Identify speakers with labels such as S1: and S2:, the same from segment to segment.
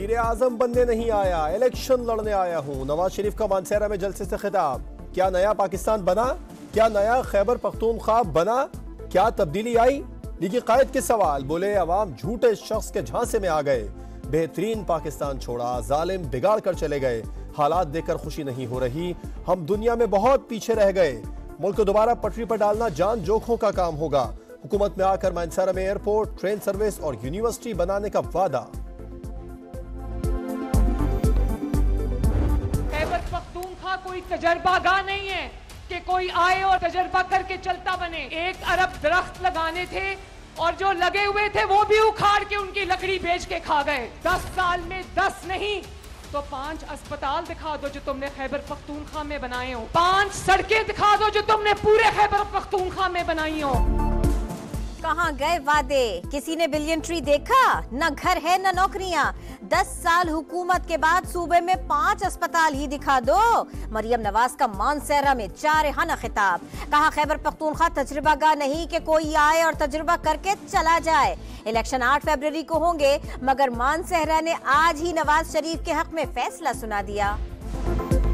S1: वजीर आजम बनने नहीं आया, इलेक्शन लड़ने आया हूँ। नवाज शरीफ का मानसेरा में जलसे से खिताब। क्या नया पाकिस्तान बना? क्या नया खैबर पख्तूनख्वा बना? क्या तब्दीली आई? लीगी कायद के सवाल। बोले अवाम झूठे शख्स के झांसे में आ गए। बेहतरीन पाकिस्तान छोड़ा, जालिम बिगाड़ कर चले गए। हालात देखकर खुशी नहीं हो रही, हम दुनिया में बहुत पीछे रह गए। मुल्क को दोबारा पटरी पर डालना जान जोखों का काम होगा। हुकूमत में आकर मानसेरा में एयरपोर्ट, ट्रेन सर्विस और यूनिवर्सिटी बनाने का वादा।
S2: खैबर पख्तूनख्वा कोई तजर्बागाह नहीं है कि कोई आए और तजर्बा करके चलता बने। 1 अरब दरख्त लगाने थे और जो लगे हुए थे वो भी उखाड़ के उनकी लकड़ी बेच के खा गए। 10 साल में 10 नहीं तो 5 अस्पताल दिखा दो जो तुमने खैबर पख्तूनख्वा में बनाए हो। 5 सड़कें दिखा दो जो तुमने पूरे खैबर पख्तूनख्वा में बनाई हो।
S3: कहाँ गए वादे? किसी ने बिलियन ट्री देखा? न घर है न नौकरियां। 10 साल हुकूमत के बाद सूबे में 5 अस्पताल ही दिखा दो। मरियम नवाज का मानसेरा में जारहाना खिताब। कहा खैबर पख्तूनख्वा तजुर्बागाह नहीं कि कोई आए और तजुर्बा करके चला जाए। इलेक्शन 8 फरवरी को होंगे, मगर मानसेरा ने आज ही नवाज शरीफ के हक में फैसला सुना दिया।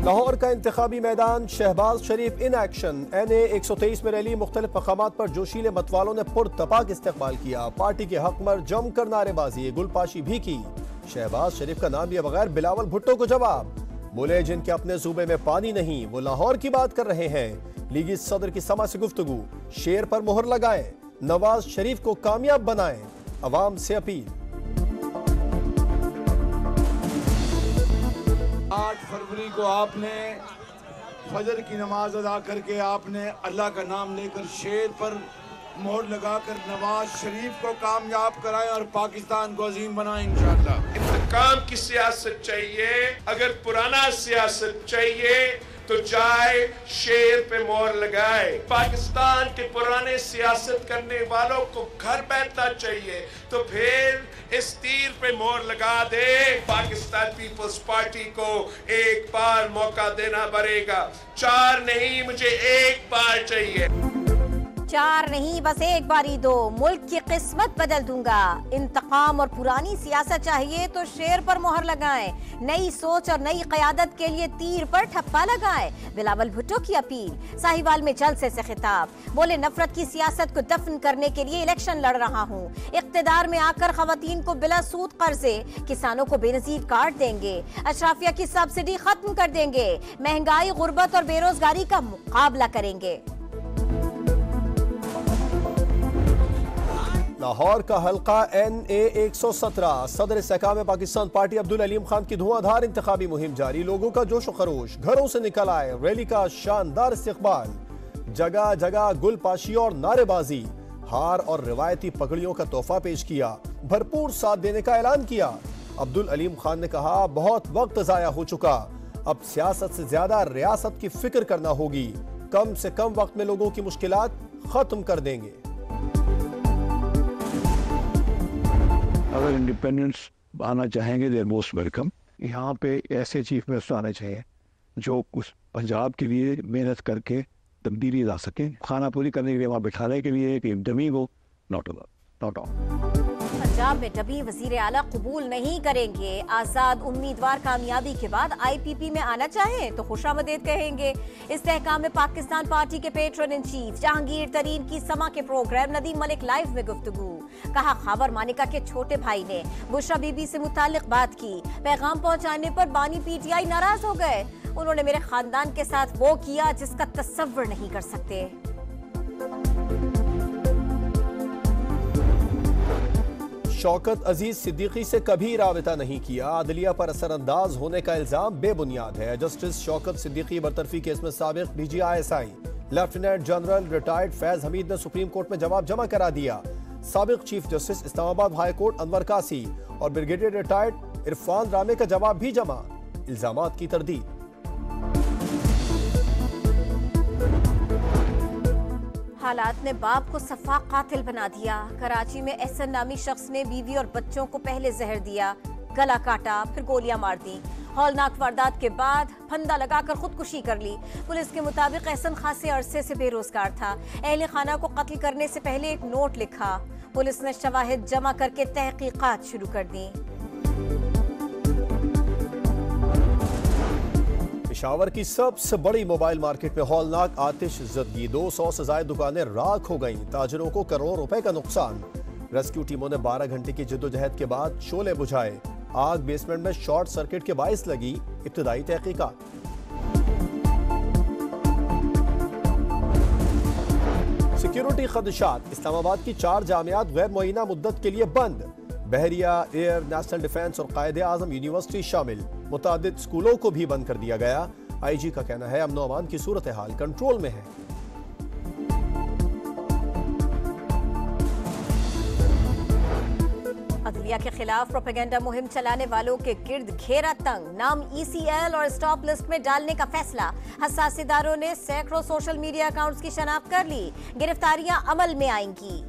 S1: लाहौर का इंतखाबी मैदान, शहबाज शरीफ इन एक्शन। NA 123 में रैली, मुख्तलिफ मकामात पर जोशीले मतवालों ने पुरतपाक इस्तेमाल किया। पार्टी के हक में जमकर नारेबाजी, गुलपाशी भी की। शहबाज शरीफ का नाम लिए बगैर बिलावल भुट्टो को जवाब। बोले जिनके अपने सूबे में पानी नहीं वो लाहौर की बात कर रहे हैं। लीगी सदर की समा से गुफ्तगू, शेर पर मोहर लगाए, नवाज शरीफ को कामयाब बनाए, अवाम से अपील।
S4: 8 फरवरी को आपने फजर की नमाज अदा करके आपने अल्लाह का नाम लेकर शेर पर मोहर लगाकर नवाज शरीफ को कामयाब कराएं और पाकिस्तान को अजीम बनाएं इंशाअल्लाह।
S5: इंतकाम की सियासत चाहिए, अगर पुराना सियासत चाहिए तो जाए शेर पे मोहर लगाए। पाकिस्तान के पुराने सियासत करने वालों को घर बैठना चाहिए, तो फिर इस तीर पे मोहर लगा दे। पाकिस्तान पीपल्स पार्टी को एक बार मौका देना पड़ेगा। 4 नहीं, मुझे 1 बार चाहिए।
S3: 4 नहीं, बस 1 बारी दो, मुल्क की किस्मत बदल दूंगा। इंतकाम और पुरानी सियासत चाहिए तो शेर पर मोहर लगाएं। नई सोच और नई क़यादत के लिए तीर पर ठप्पा लगाएं। बिलावल भुट्टो की अपील। साहिवाल में जलसे से खिताब। बोले नफरत की सियासत को दफन करने के लिए इलेक्शन लड़ रहा हूँ। इख्तिदार में आकर खवातीन को बिला सूद कर्जे, किसानों को बेनजीर काट देंगे, अशराफिया की सब्सिडी खत्म कर देंगे, महंगाई, गुर्बत और बेरोजगारी का मुकाबला करेंगे।
S1: लाहौर का हल्का NA 117। सदर इस्तेहकाम पाकिस्तान पार्टी अब्दुल अलीम खान की धुआंधार इंतखाबी मुहिम जारी। लोगों का जोश खरोश, घरों से निकल आए। रैली का शानदार इस्तकबाल, जगह जगह गुलपाशी और नारेबाजी। हार और रिवायती पगड़ियों का तोहफा पेश किया, भरपूर साथ देने का ऐलान किया। अब्दुल अलीम खान ने कहा बहुत वक्त जाया हो चुका, अब सियासत से ज्यादा रियासत की फिक्र करना होगी। कम से कम वक्त में लोगों की मुश्किलात खत्म कर देंगे।
S6: अगर इंडिपेंडेंस आना चाहेंगे देयर मोस्ट वेलकम। यहाँ पे ऐसे चीफ मिनिस्टर आने चाहिए जो उस पंजाब के लिए मेहनत करके तब्दीली ला सकें। खाना पूरी करने के लिए वहाँ बिठाने के लिए एक डमी हो, नॉट ऑल।
S3: पंजाब में डमी वजीर आला कबूल नहीं करेंगे। आजाद उम्मीदवार कामयाबी के बाद IPP में आना चाहे तो खुशामदीद कहेंगे। इस्तेहकाम में पाकिस्तान पार्टी के पेट्रन इन चीफ जहांगीर तरीन की समा के प्रोग्राम नदीम मलिक लाइव में गुफ्तगू। कहा खाबर मानिका के छोटे भाई ने बुशरा बीबी से मुतालिक बात की, पैगाम पहुंचाने पर बानी PTI नाराज हो गए। उन्होंने मेरे खानदान के साथ वो किया जिसका तस्वर नहीं कर सकते।
S1: शौकत अजीज सिद्दीकी से कभी राबिता नहीं किया, अदलिया पर असरअंदाज होने का इल्जाम बेबुनियाद है। जस्टिस शौकत सिद्दीकी बरतरफी केस में साबिक DG ISI lieutenant general retired Faiz Hamid ने सुप्रीम कोर्ट में जवाब जमा करा दिया। साबिक chief justice Islamabad high court Anwar कासी और ब्रिगेडियर रिटायर्ड इरफान रामे का जवाब भी जमा, इल्जामात की तरदीद।
S3: हालात ने बाप को सफा कातिल बना दिया। कराची में एहसन नामी शख्स ने बीवी और बच्चों को पहले जहर दिया, गला काटा, फिर गोलियां मार दी। हौलनाक वारदात के बाद फंदा लगाकर खुदकुशी कर ली। पुलिस के मुताबिक एहसन खासे अरसे से बेरोजगार था। अहले खाना को कत्ल करने से पहले एक नोट लिखा। पुलिस ने शवाहिद जमा करके तहकीकात शुरू कर दी।
S1: पेशावर की सबसे बड़ी मोबाइल मार्केट में हौलनाक आतिश ज़दगी, 200 से ज्यादा दुकानें राख हो गईं, ताजरों को करोड़ों रुपए का नुकसान। रेस्क्यू टीमों ने 12 घंटे की जिद्दोजहद के बाद शोले बुझाए। आग बेसमेंट में शॉर्ट सर्किट के बाइस लगी, इब्तिदाई तहकीकात। सिक्योरिटी खदशात, इस्लामाबाद की 4 जामियात गैर मुअय्यना मुद्दत के लिए बंद। बहरिया, एयर, नेशनल डिफेंस और कायदे आजम यूनिवर्सिटी शामिल। मुतादिद स्कूलों को भी बंद कर दिया गया। IG का कहना है अमन अमान की सूरत हाल कंट्रोल में है।
S3: अदलिया के खिलाफ प्रोपेगेंडा मुहिम चलाने वालों के गिर्द घेरा तंग, नाम ECL और स्टॉप लिस्ट में डालने का फैसला। हसास इदारों ने सैकड़ों सोशल मीडिया अकाउंट्स की शनाख्त कर ली, गिरफ्तारियां अमल में आएंगी।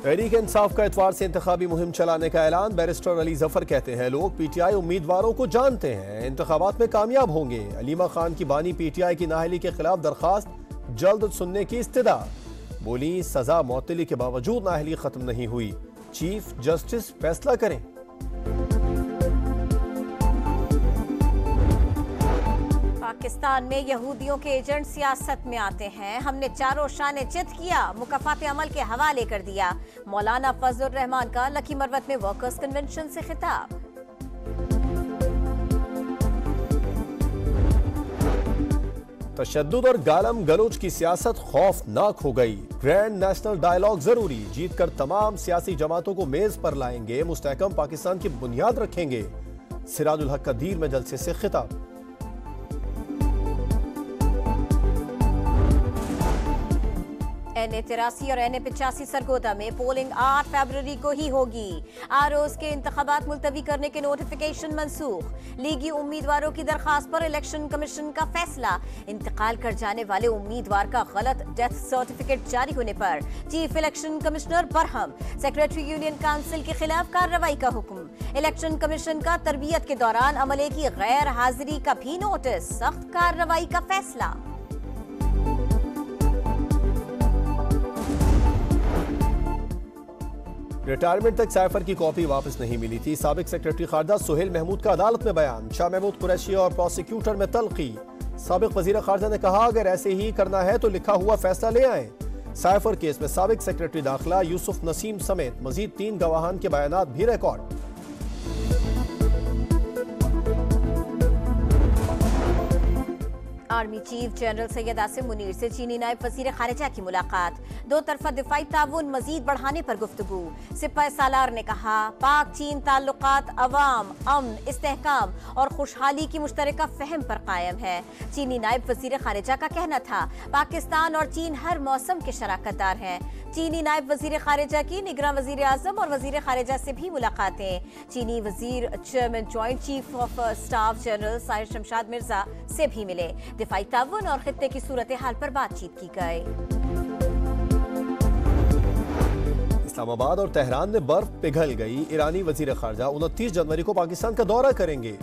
S1: तहरीक इंसाफ का इतवार से इंतखाबी मुहिम चलाने का ऐलान। बैरिस्टर अली जफर कहते हैं लोग PTI उम्मीदवारों को जानते हैं, इंतखाबात में कामयाब होंगे। अलीमा खान की बानी PTI की नाअहली के खिलाफ दरखास्त जल्द सुनने की इस्तदा। बोली सजा मौतली के बावजूद नाअहली खत्म नहीं हुई, चीफ जस्टिस फैसला करें।
S3: पाकिस्तान में यहूदियों के एजेंट सियासत में आते हैं, हमने चारों शाने चित किया, मुकफ़ात अमल के हवाले कर दिया। मौलाना फजलुर रहमान का लकी मरवत में वर्कर्स कन्वेंशन से खिताब।
S1: तशद्दुद और गालम गलोच की सियासत खौफनाक हो गई। ग्रैंड नेशनल डायलॉग जरूरी, जीतकर तमाम सियासी जमातों को मेज पर लाएंगे, मुस्तहकम पाकिस्तान की बुनियाद रखेंगे। सिराजुल हक का दीर में जलसे से खिताब।
S3: NA-83 और NA-85 सरगोदा में पोलिंग 8 फरवरी को ही होगी। आरओज के इंतखाबात मुलतवी करने के नोटिफिकेशन मंसूख। लीगी उम्मीदवारों की दरखास्त पर इलेक्शन कमीशन का फैसला। इंतकाल कर जाने वाले उम्मीदवार का गलत डेथ सर्टिफिकेट जारी होने पर chief election commissioner Barham. Secretary union council के खिलाफ कार्रवाई का हुक्म। इलेक्शन कमीशन का तरबियत के दौरान अमले की गैर हाजिरी का भी नोटिस, सख्त कार्रवाई का फैसला।
S1: रिटायरमेंट तक साइफर की कॉपी वापस नहीं मिली थी। साबिक सेक्रेटरी खारजा सुहेल महमूद का अदालत में बयान। शाह महमूद कुरैशी और प्रोसिक्यूटर में तलखी। साबिक वजीर खारजा ने कहा अगर ऐसे ही करना है तो लिखा हुआ फैसला ले आए। साइफर केस में साबिक सेक्रेटरी दाखिला यूसुफ नसीम समेत मजीद 3 गवाहान के बयानात भी record.
S3: Army chief general Syed Asim Munir से चीनी नायब वजीर खारिजा की मुलाकात। 2 तरफा दिफाई ताउन मजीद बढ़ाने पर गुफ्तगू। सिपाही सालार ने कहा पाक चीन ताल्लुकात अवाम, अमन, इस्तेहकाम और खुशहाली की मुश्तरका फहम पर कायम है। चीनी नायब वजीर खारिजा का कहना था पाकिस्तान और चीन हर मौसम के शराकतदार हैं। चीनी नायब वजीर खारिजा की निगरान वजीर आजम और वजीर खारिजा से भी मुलाकातें। चीनी वजीर chairman joint chief of staff general Sahir Shamshad Mirza से भी मिले। दिफाई ताउन और खित्ते की सूरत हाल पर बातचीत की गई।
S1: इस्लामाबाद और तेहरान में बर्फ पिघल गई। ईरानी वजीर खारजा 29 जनवरी को पाकिस्तान का दौरा करेंगे।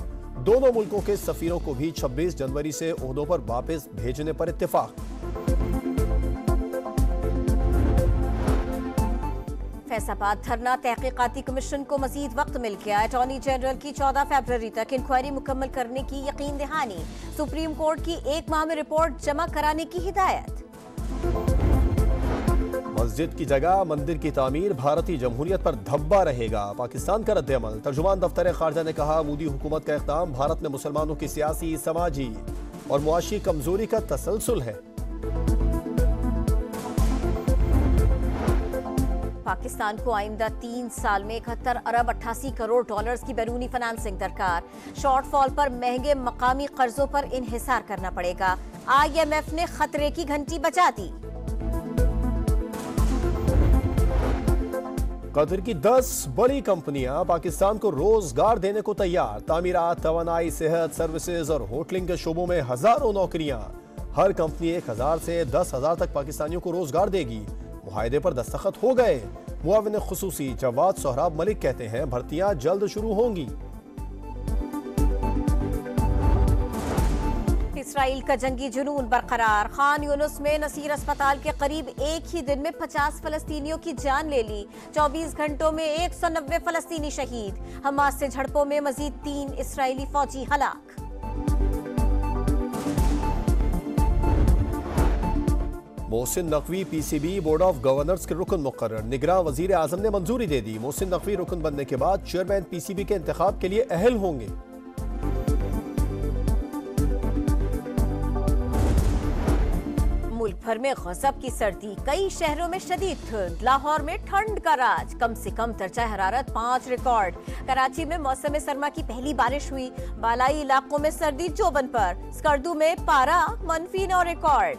S1: दोनों मुल्कों के सफीरों को भी 26 जनवरी से ओहदों पर वापस भेजने पर इत्तेफाक।
S3: फैसलाबाद धरना तहकीकाती कमीशन को मजीद वक्त मिल गया। अटॉर्नी जनरल की 14 फरवरी तक इंक्वायरी मुकम्मल करने की यकीन दहानी। सुप्रीम कोर्ट की 1 माह में रिपोर्ट जमा कराने की हिदायत।
S1: मस्जिद की जगह मंदिर की तामीर भारतीय जमहूरियत पर धब्बा रहेगा, पाकिस्तान का रद्द-ए-अमल। तर्जुमान दफ्तर खारजा ने कहा मोदी हुकूमत का इक़दाम भारत में मुसलमानों की सियासी, समाजी और मुआशी कमजोरी का तसलसल है।
S3: पाकिस्तान को आइंदा 3 साल में 71 अरब 88 करोड़ डॉलर्स की बैरूनी फाइनेंसिंग दरकार। शॉर्टफॉल पर महंगे मकामी कर्जों पर इन्हिसार करना पड़ेगा। IMF ने खतरे की घंटी बजा दी।
S1: कतर की 10 बड़ी कंपनियां पाकिस्तान को रोजगार देने को तैयार। तामीरात, तवानाई, सेहत, सर्विसेज और होटलिंग के शोबों में हजारों नौकरियां। हर कंपनी 1000 से 10,000 तक पाकिस्तानियों को रोजगार देगी। मुआहदे पर दस्तखत हो गए। मुआविन खुसूसी जवाद सोहराब मलिक कहते हैं भर्तियां जल्द शुरू होंगी।
S3: इसराइल का जंगी जुनून बरकरार। खान यूनुस में नसीर अस्पताल के करीब एक ही दिन में 50 फलस्तीनियों की जान ले ली। 24 घंटों में 190 फलस्तीनी शहीद। हमास से झड़पों में मजीद 3 इसराइली फौजी हलाक।
S1: Mohsin Naqvi PCB board of governors के रुकन मुकर्रर। निगरान वजीर आजम ने मंजूरी दे दी। मोहसिन नकवी रुकन बनने के बाद चेयरमैन पीसीबी के इंतखाब के लिए अहल होंगे।
S3: मुल्क भर में गजब की सर्दी, कई शहरों में शदीद ठंड। लाहौर में ठंड का राज, कम से कम दर्जा हरारत 5 रिकॉर्ड। कराची में मौसम सरमा की पहली बारिश हुई। बालाई इलाकों में सर्दी जोबन पर। स्कर्दू में पारा -9 रिकॉर्ड।